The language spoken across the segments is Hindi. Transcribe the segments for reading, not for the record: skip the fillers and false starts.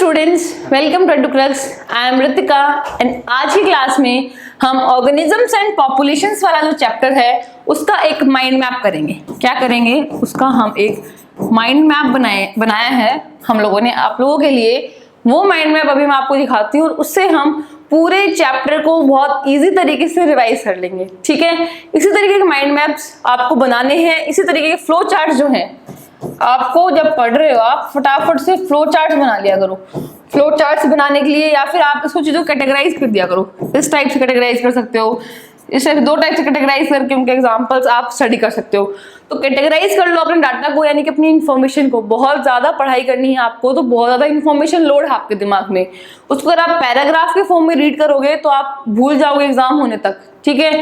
Students, welcome to Crux. I am Ritika and आज की क्लास में हम ऑर्गेनिजम्स एंड पॉपुलेशंस वाला जो चैप्टर है उसका एक माइंड मैप करेंगे। क्या करेंगे? उसका हम एक माइंड मैप बनाया है हम लोगों ने आप लोगों के लिए। वो माइंड मैप अभी मैं आपको दिखाती हूँ और उससे हम पूरे चैप्टर को बहुत इजी तरीके से रिवाइज कर लेंगे। ठीक है, इसी तरीके के माइंड मैप्स आपको बनाने हैं। इसी तरीके के फ्लो चार्ट जो हैं आपको जब पढ़ रहे हो आप फटाफट से फ्लो चार्ट्स बना लिया करो। फ्लो चार्ट्स बनाने के लिए या फिर आप इसको चीजों कैटेगराइज कर दिया करो। इस टाइप से कैटेगराइज कर सकते हो, इस टाइप दो टाइप से कैटेगराइज करके उनके एग्जांपल्स आप स्टडी कर सकते हो। तो कैटेगराइज कर लो अपने डाटा को, यानी कि अपनी इन्फॉर्मेशन को। बहुत ज्यादा पढ़ाई करनी है आपको तो बहुत ज्यादा इन्फॉर्मेशन लोड है आपके दिमाग में। उसको अगर आप पैराग्राफ के फॉर्म में रीड करोगे तो आप भूल जाओगे एग्जाम होने तक। ठीक है,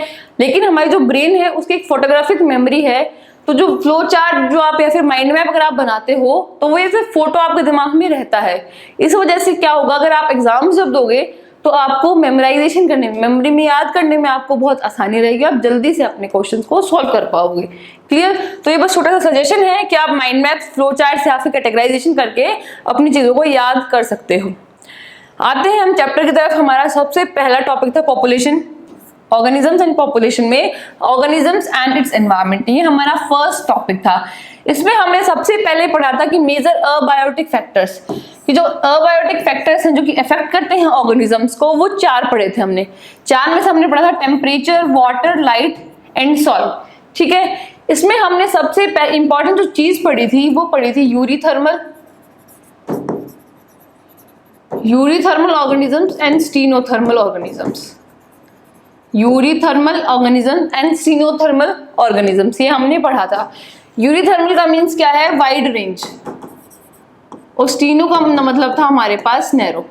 लेकिन हमारी जो ब्रेन है उसकी एक फोटोग्राफिक मेमोरी है। तो जो फ्लो चार्ट जो आप या फिर माइंड मैप अगर आप बनाते हो तो वो ऐसे फोटो आपके दिमाग में रहता है। इस वजह से क्या होगा, अगर आप एग्जाम जब दोगे तो आपको मेमोराइजेशन करने में, मेमोरी में याद करने में आपको बहुत आसानी रहेगी। आप जल्दी से अपने क्वेश्चंस को सॉल्व कर पाओगे। क्लियर? तो ये बस छोटा सा सजेशन है कि आप माइंड मैप फ्लो चार्ट से या फिर कैटेगराइजेशन करके अपनी चीजों को याद कर सकते हो। आते हैं हम चैप्टर की तरफ। हमारा सबसे पहला टॉपिक था पॉपुलेशन, ऑर्गेनिजम्स एंड पॉपुलेशन में ऑर्गेनिजम्स एंड इट्स एनवायरनमेंट। ये हमारा फर्स्ट टॉपिक था। इसमें हमने सबसे पहले पढ़ा था कि मेजर अबायोटिक फैक्टर्स, कि जो अबायोटिक फैक्टर्स हैं जो कि इफेक्ट करते हैं ऑर्गेनिजम्स को, वो 4 पढ़े थे हमने। 4 में से हमने पढ़ा था temperature, water, light and soil. ठीक है, इसमें हमने सबसे इंपॉर्टेंट जो चीज पढ़ी थी वो पढ़ी थी eurythermal organisms and stenothermal organisms. Eurythermal organism and stenothermal organisms, ये हमने पढ़ा था। यूरीथर्मल का मीन्स क्या है? वाइड रेंज, और स्टीनो का मतलब था हमारे पास नैरो।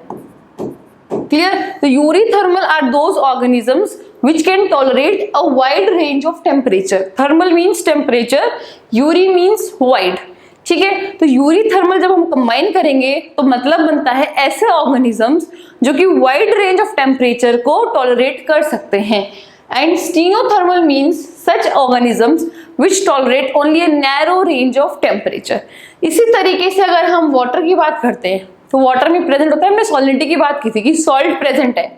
क्लियर? तो eurythermal are those organisms which can tolerate a wide range of temperature. Thermal means temperature, Yuri means wide. ठीक है, तो यूरीथर्मल जब हम कंबाइन करेंगे तो मतलब बनता है ऐसे ऑर्गेनिजम्स जो कि वाइड रेंज ऑफ टेम्परेचर को टॉलरेट कर सकते हैं। And stenothermal means such organisms which tolerate only a narrow range of temperature. इसी तरीके से अगर हम वाटर की बात करते हैं तो वाटर में प्रेजेंट होता है, हमने सॉलिडिटी की बात की थी कि सॉल्ट प्रेजेंट है।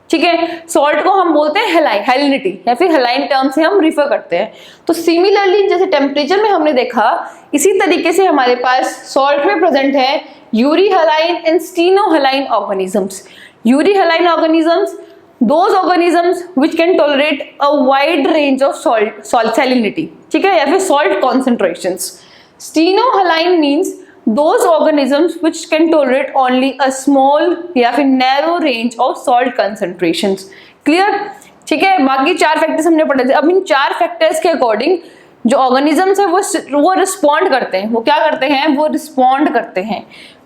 ठीक है, सॉल्ट को हम बोलते हैं हेलाइनिटी या फिर हेलाइन टर्म से हम रिफर करते हैं। तो सिमिलरली जैसे टेम्परेचर में हमने देखा, इसी तरीके से हमारे पास सॉल्ट में प्रेजेंट है Yuri हेलाइन and steno हेलाइन organisms. Yuri हेलाइन organisms those organisms which can tolerate a wide range of salt salinity, ठीक है, या फिर salt concentrations. Steno हेलाइन means those organisms which can tolerate only a small या फिर narrow range of salt concentrations. Clear? ठीक है, बाकी 4 फैक्टर्स हमने पढ़े थे। अब इन 4 फैक्टर्स के अकॉर्डिंग जो ऑर्गेनिजम्स है वो रिस्पॉन्ड करते हैं। वो क्या करते हैं? वो रिस्पॉन्ड करते हैं।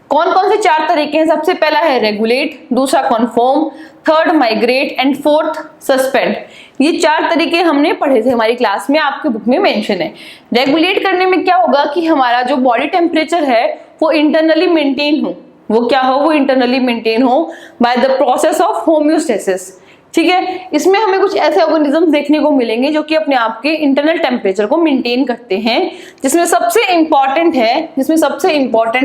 कौन कौन से 4 तरीके हैं? सबसे पहला है रेगुलेट, दूसरा confirm, third migrate and fourth suspend. ये 4 तरीके हमने पढ़े थे हमारी क्लास में, आपके बुक में मेंशन है। रेगुलेट करने में क्या होगा कि हमारा जो बॉडी टेम्परेचर है वो इंटरनली मेंटेन हो। वो क्या हो? वो इंटरनली मेंटेन हो by the process of homeostasis. ठीक है, इसमें हमें कुछ ऐसे ऑर्गेनिजम्स देखने को मिलेंगे जो कि अपने आप के इंटरनल टेम्परेचर को मेंटेन करते हैं। जिसमें सबसे इंपॉर्टेंट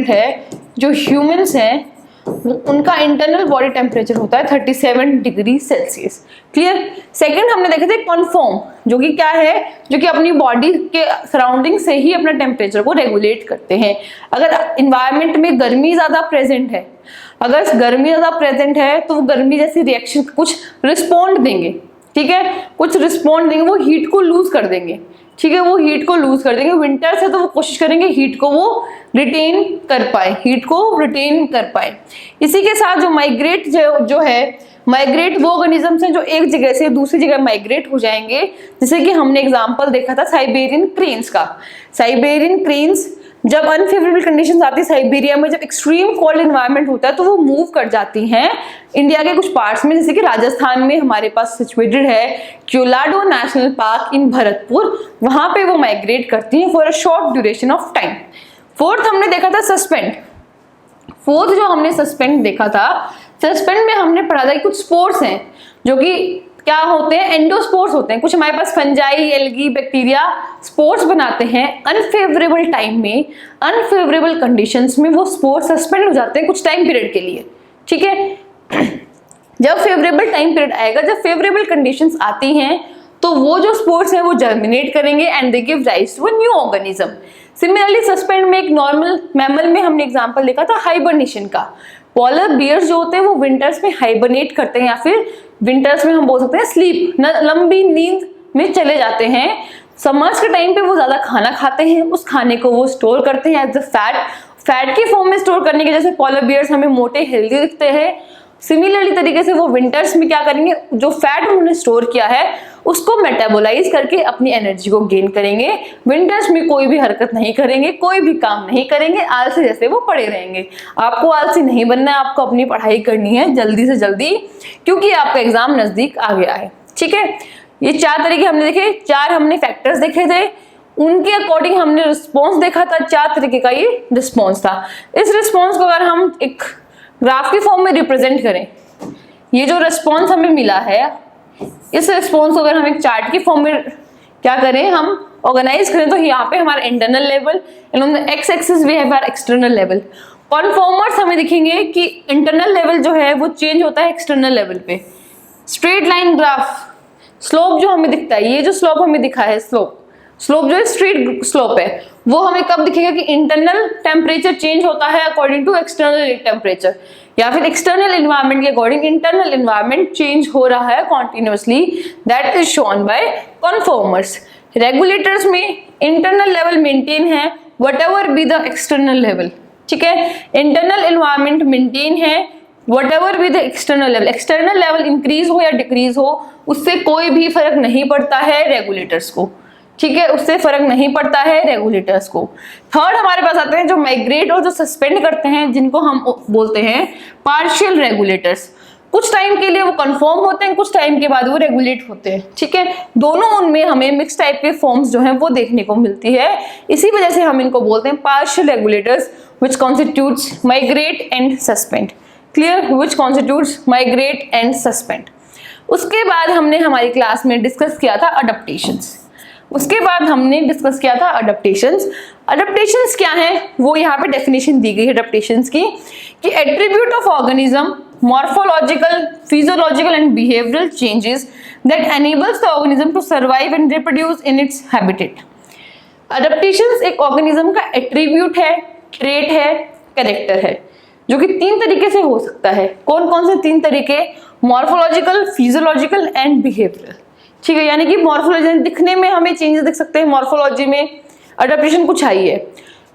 है जो ह्यूमंस हैं, उनका इंटरनल बॉडी टेम्परेचर होता है 37 डिग्री सेल्सियस। क्लियर? सेकंड हमने देखे थे कन्फर्म, जो कि क्या है? जो कि अपनी बॉडी के सराउंडिंग से ही अपना टेम्परेचर को रेगुलेट करते हैं। अगर इन्वायरमेंट में गर्मी ज्यादा प्रेजेंट है तो वो गर्मी जैसी रिएक्शन कुछ रिस्पॉन्ड देंगे। ठीक है, कुछ रिस्पॉन्ड देंगे, वो हीट को लूज कर देंगे। ठीक है, वो हीट को लूज कर देंगे। विंटर से तो वो कोशिश करेंगे हीट को वो रिटेन कर पाए। इसी के साथ जो माइग्रेट जो है, माइग्रेट वो ऑर्गेनिजम्स हैं जो एक जगह से दूसरी जगह माइग्रेट हो जाएंगे। जैसे कि हमने एग्जांपल देखा था साइबेरियन क्रेन्स का। साइबेरियन क्रेन्स जब अनफेवरेबल कंडीशंस आती है साइबेरिया में, जब एक्सट्रीम कोल्ड एनवायरनमेंट होता है तो वो मूव कर जाती हैं इंडिया के कुछ पार्ट्स में। जैसे कि राजस्थान में हमारे पास सिचुएटेड है क्योलाडो नेशनल पार्क इन भरतपुर, वहां पे वो माइग्रेट करती हैं for a short duration of time. Fourth हमने देखा था सस्पेंड। सस्पेंड में हमने पढ़ा था कि कुछ स्पोर्स हैं जो कि क्या होते हैं, एंडोस्पोर्स होते हैं। कुछ हमारे पास फंजाई, एल्गी, बैक्टीरिया स्पोर्स बनाते हैं। अनफेवरेबल टाइम में, अनफेवरेबल कंडीशंस में वो स्पोर्स सस्पेंड हो जाते हैं कुछ टाइम पीरियड के लिए, ठीक है। जब फेवरेबल टाइम पीरियड आएगा, जब फेवरेबल कंडीशंस आती हैं, तो वो जो स्पोर्स हैं वो जर्मिनेट करेंगे and they give rise to a new organism. Similarly suspend में एक नॉर्मल मैमल में हमने एग्जांपल देखा था हाइबरनेशन का। पोलर बियर्स जो होते हैं वो विंटर्स में हाइबरनेट करते हैं, या फिर विंटर्स में हम बोल सकते हैं स्लीप, लंबी नींद में चले जाते हैं। समर्स के टाइम पे वो ज्यादा खाना खाते हैं, उस खाने को वो स्टोर करते हैं एज अ फैट की फॉर्म में स्टोर करने की वजह से पोलर बियर्स हमें मोटे हेल्दी दिखते हैं। सिमिलरली तरीके से वो विंटर्स में क्या करेंगे, जो फैट उन्होंने स्टोर किया है उसको मेटाबोलाइज करके अपनी एनर्जी को गेन करेंगे। विंटर्स में कोई भी हरकत नहीं करेंगे, कोई भी काम नहीं करेंगे, आलसी जैसे वो पड़े रहेंगे। आपको आलसी नहीं बनना है, आपको अपनी पढ़ाई करनी है जल्दी से जल्दी, क्योंकि आपका एग्जाम नजदीक आ गया है, ठीक है। ये 4 तरीके हमने देखे, 4 हमने फैक्टर्स देखे थे, उनके अकॉर्डिंग हमने रिस्पॉन्स देखा था। 4 तरीके का ये रिस्पॉन्स था। इस रिस्पॉन्स को अगर हम एक ग्राफ की फॉर्म में रिप्रेजेंट करें, ये जो रिस्पॉन्स हमें मिला है, इस रिस्पॉन्स को अगर हम एक चार्ट की फॉर्म में क्या करें, हम ऑर्गेनाइज करें, तो यहाँ पे हमारा internal level and on the x axis we have our external level. Conformers हमें दिखेंगे कि इंटरनल लेवल जो है वो चेंज होता है एक्सटर्नल लेवल पे। स्ट्रेट लाइन ग्राफ, स्लोप जो हमें दिखता है, ये जो स्लोप हमें दिखा है, स्लोप जो है स्ट्रेट स्लोप है, वो हमें कब दिखेगा कि इंटरनल टेम्परेचर चेंज होता है अकॉर्डिंग टू एक्सटर्नल टेम्परेचर, या फिर एक्सटर्नल एनवायरनमेंट के अकॉर्डिंग इंटरनल एनवायरनमेंट चेंज हो रहा है continuously, that is shown by conformers. Regulators में इंटरनल लेवल मेंटेन है whatever be the external level, ठीक है। इंटरनल एनवायरनमेंट मेंटेन है whatever be the external level. External level increase हो या डिक्रीज हो, उससे कोई भी फर्क नहीं पड़ता है रेगुलेटर्स को, ठीक है, उससे फर्क नहीं पड़ता है रेगुलेटर्स को। थर्ड हमारे पास आते हैं जो माइग्रेट और जो सस्पेंड करते हैं, जिनको हम बोलते हैं पार्शियल रेगुलेटर्स। कुछ टाइम के लिए वो कंफर्म होते हैं, कुछ टाइम के बाद वो रेगुलेट होते हैं, ठीक है। दोनों उनमें हमें मिक्स टाइप के फॉर्म्स जो हैं वो देखने को मिलती है, इसी वजह से हम इनको बोलते हैं partial regulators which constitutes migrate and suspend. Clear, which constitutes migrate and suspend. उसके बाद हमने हमारी क्लास में डिस्कस किया था अडप्टेशंस। अडप्टेशंस क्या है, वो यहाँ पे डेफिनेशन दी गई है अडप्टेशंस की, कि attribute of organism, morphological, physiological and behavioural changes that enables the organism to survive and reproduce in its habitat. Adaptations एक ऑर्गेनिज्म का एट्रीब्यूट है, ट्रेट है, कैरेक्टर है, जो कि 3 तरीके से हो सकता है। कौन कौन से 3 तरीके? मॉर्फोलॉजिकल, फिजियोलॉजिकल एंड बिहेवियरल, ठीक है। यानी कि मॉर्फोलॉजी दिखने में हमें चेंजेस दिख सकते हैं, मॉर्फोलॉजी में अडप्टेशन कुछ आई है।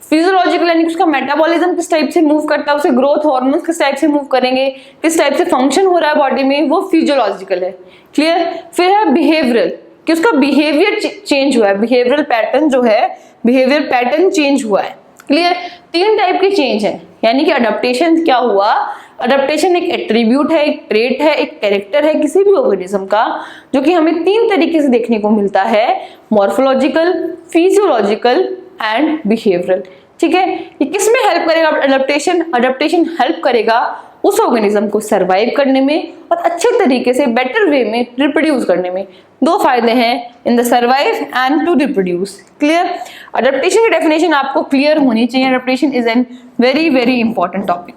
फिजियोलॉजिकल यानी कि उसका मेटाबॉलिज्म किस टाइप से मूव करता है, उसे ग्रोथ हार्मोन्स किस टाइप से मूव करेंगे, किस टाइप से फंक्शन हो रहा है बॉडी में, वो फिजियोलॉजिकल है। क्लियर। फिर है बिहेवियरल, कि उसका बिहेवियर चेंज हुआ है, बिहेवियरल पैटर्न जो है, बिहेवियर पैटर्न चेंज हुआ है। क्लियर। 3 टाइप के चेंज है, यानी कि अडप्टेशन क्या हुआ, अडप्टेशन एक एट्रीब्यूट है, एक ट्रेट है, एक कैरेक्टर है किसी भी ऑर्गेनिज्म का, जो कि हमें 3 तरीके से देखने को मिलता है, मॉर्फोलॉजिकल, फिजियोलॉजिकल एंड बिहेवियरल, ठीक है। ये किस में हेल्प करेगा अडप्टेशन हेल्प करेगा उस ऑर्गेनिज्म को सर्वाइव करने में और अच्छे तरीके से बेटर वे में रिप्रोड्यूस करने में। 2 फायदे हैं, in the survive and to reproduce. Clear. Adaptation की डेफिनेशन आपको क्लियर होनी चाहिए। Adaptation is an very very important topic,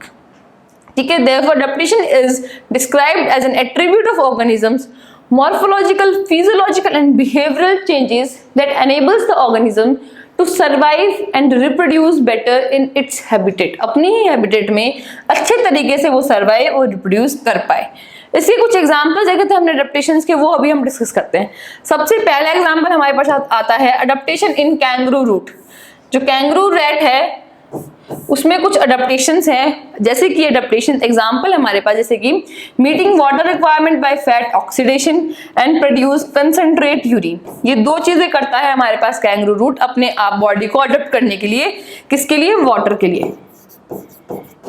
ठीक है। Therefore, adaptation is described as an attribute of organisms, morphological, physiological and behavioral changes that enables the organism to survive and reproduce better in its habitat. अपनी ही habitat में अच्छे तरीके से वो survive और reproduce कर पाए। इसके कुछ एग्जाम्पल्स देखे थे हमने अडप्टेशंस के, वो अभी हम डिस्कस करते हैं। सबसे पहला एग्जाम्पल हमारे पास आता है अडप्टेशन इन कैंगरू रूट। जो कैंगरू रैट है उसमें कुछ अडप्टेशंस हैं, जैसे कि अडप्टेशन एग्जांपल हमारे पास, जैसे कि meeting water requirement by fat oxidation and produce concentrate urine. ये 2 चीजें करता है हमारे पास कैंगरू रूट अपने आप बॉडी को अडप्ट करने के लिए। किसके लिए? वाटर के लिए।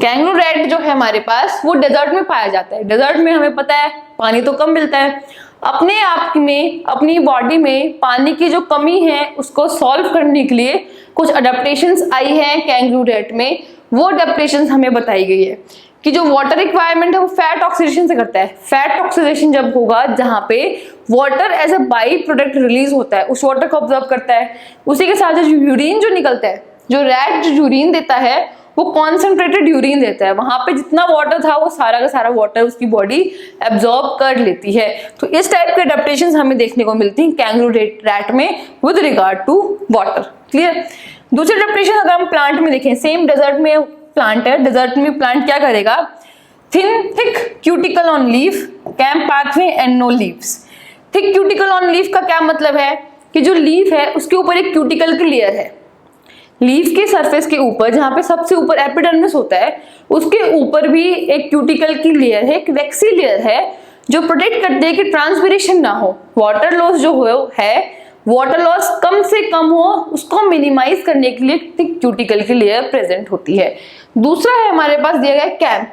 कैंगरू रैट जो है हमारे पास वो डेजर्ट में पाया जाता है। डेजर्ट में हमें पता है पानी तो कम मिलता है, अपने आप में अपनी बॉडी में पानी की जो कमी है उसको सॉल्व करने के लिए कुछ अडप्टेशंस आई हैं कैंगरू रैट में, वो अडप्टेशंस हमें बताई गई है। कि जो वाटर रिक्वायरमेंट है वो फैट ऑक्सीडेशन से करता है। फैट ऑक्सीडेशन जब होगा जहाँ पे water as a by product release होता है, उस वाटर को ऑब्जर्व करता है। उसी के साथ जो यूरिन जो निकलता है, जो रैट जो यूरिन देता है वो कॉन्सेंट्रेटेड यूरिन देता है। वहां पे जितना वाटर था वो सारा का सारा वाटर उसकी बॉडी एब्जॉर्ब कर लेती है। तो इस टाइप के अडेप्टेशंस हमें देखने को मिलती हैं कैंगरू रैट में with regard to water. Clear. दूसरी अडेप्टेशन अगर हम प्लांट में देखें, सेम डेजर्ट में प्लांट है, डेजर्ट में प्लांट क्या करेगा, थिक क्यूटिकल ऑन लीफ, कैंप pathway and no leaves. Thick cuticle on leaf का क्या मतलब है कि जो लीफ है उसके ऊपर एक क्यूटिकल की लेयर है। लीफ के सरफेस के ऊपर जहाँ पे सबसे ऊपर एपिडर्मिस होता है उसके ऊपर भी एक क्यूटिकल की लेयर है, एक वैक्सी लेयर है जो प्रोटेक्ट करती है कि ट्रांसपिरेशन ना हो, वाटर लॉस जो है वाटर लॉस कम से कम हो, उसको मिनिमाइज करने के लिए थिक क्यूटिकल की लेयर प्रेजेंट होती है। दूसरा है हमारे पास दिया गया कैंप।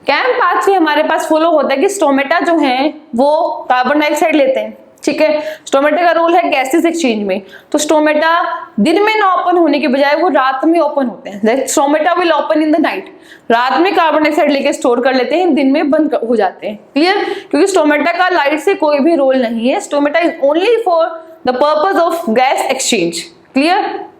कैंप पाथवे हमारे पास फॉलो होता है कि स्टोमेटा जो है वो कार्बन डाइऑक्साइड लेते हैं, ठीक है। स्टोमेटा का रोल है गैसेस एक्सचेंज में, तो स्टोमेटा दिन में ना ओपन होने के बजाय वो रात में ओपन होते हैं। Stomata will open in the night, रात में कार्बन डाइऑक्साइड लेके स्टोर कर लेते हैं, दिन में बंद हो जाते हैं। क्लियर। क्योंकि स्टोमेटा का लाइट से कोई भी रोल नहीं है, stomata is only for the purpose of gas exchange. Clear.